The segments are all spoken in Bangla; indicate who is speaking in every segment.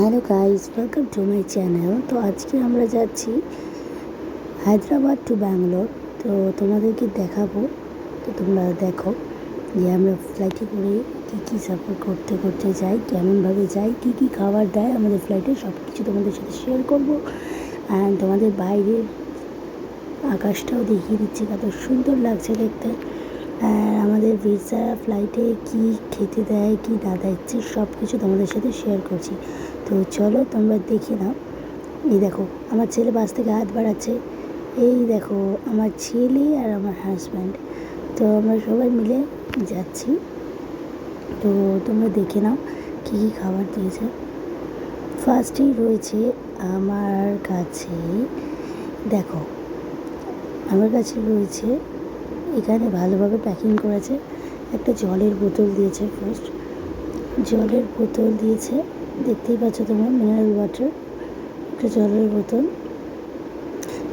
Speaker 1: Hello guys, welcome to my channel. তো আজকে আমরা যাচ্ছি হায়দ্রাবাদ টু ব্যাঙ্গালোর। তো তোমাদেরকে দেখাবো। তো তোমরা দেখো যে আমরা ফ্লাইটে করে কী সফর করতে করতে যাই, কেমনভাবে যাই, কী খাবার দেয় আমাদের ফ্লাইটে, সব কিছু তোমাদের সাথে শেয়ার করবো। অ্যান্ড তোমাদের বাইরের আকাশটাও দেখিয়ে দিচ্ছে, কত সুন্দর লাগছে দেখতে। আমাদের ভিসা ফ্লাইটে কি খেতে দেয়, কি না দিচ্ছে, সব কিছু তোমাদের সাথে শেয়ার করছি। তো চলো তোমরা দেখে নাও। এই দেখো আমার ছেলে বাস থেকে হাত বাড়াচ্ছে। এই দেখো আমার ছেলে আর আমার হাজব্যান্ড। তো আমরা সবাই মিলে যাচ্ছি। তো তোমরা দেখে নাও কী খাবার দিয়েছে। ফার্স্টেই রয়েছে আমার কাছে, দেখো আমার কাছে রয়েছে, এখানে ভালোভাবে প্যাকিং করেছে। একটা জলের বোতল দিয়েছে, ফার্স্ট জলের বোতল দিয়েছে, দেখতেই পাচ্ছ তোমরা, মিনারেল ওয়াটার, একটা জলের বোতল।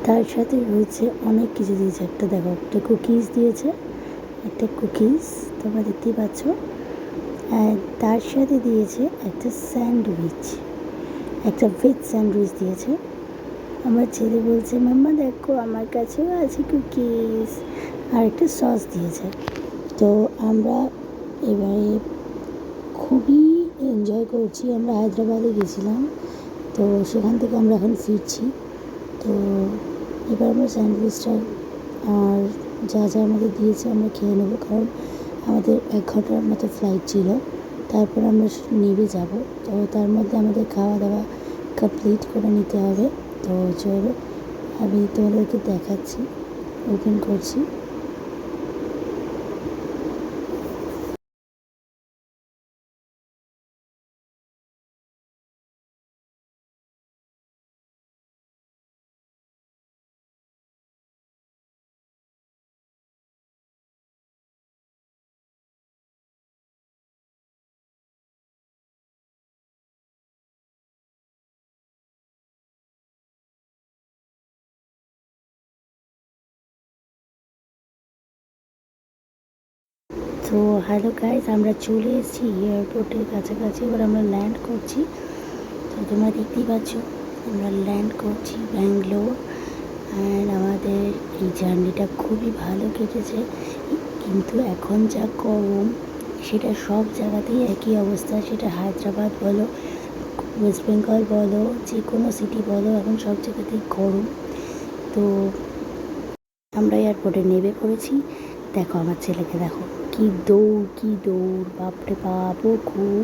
Speaker 1: তার সাথে রয়েছে অনেক কিছু দিয়েছে। একটা দেখো, একটা কুকিজ দিয়েছে, একটা কুকিজ তোমরা দেখতেই পাচ্ছ। আর তার সাথে দিয়েছে একটা স্যান্ডউইচ, একটা ভেজ স্যান্ডউইচ দিয়েছে। আমার ছেলে বলছে, মাম্মা দেখো আমার কাছেও আছে কুকিজ, আর একটা সস দিয়েছে। তো আমরা এবারে খুবই এনজয় করছি। আমরা হায়দ্রাবাদে গেছিলাম, তো সেখান থেকে আমরা এখন ফিরছি। তো এবার আমরা স্যান্ডউইচটা আর যা যা আমাদের দিয়েছে আমরা খেয়ে নেবো, কারণ আমাদের 1 ঘন্টার মতো ফ্লাইট ছিল। তারপর আমরা নেমে যাব, তো তার মধ্যে আমাদের খাওয়া দাওয়া কমপ্লিট করে নিতে হবে। তো চলো আমি তোমাদেরকে দেখাচ্ছি, ওপেন করছি। তো হ্যালো গাইজ, আমরা চলে এসেছি এয়ারপোর্টের কাছাকাছি। এবার আমরা ল্যান্ড করছি। তো তোমরা দেখতেই পাচ্ছ আমরা ল্যান্ড করছি ব্যাঙ্গালোর। অ্যান্ড আমাদের এই জার্নিটা খুবই ভালো কেটেছে, কিন্তু এখন যা গরম, সেটা সব জায়গাতেই একই অবস্থা। সেটা হায়দ্রাবাদ বলো, ওয়েস্ট বেঙ্গল বলো, যে কোনো সিটি বলো, এখন সব জায়গাতেই গরম। তো আমরা এয়ারপোর্টে নেমে পড়েছি। দেখো আমার ছেলেকে, দেখো কি দৌড়, বাপরে বাপ, ও খুব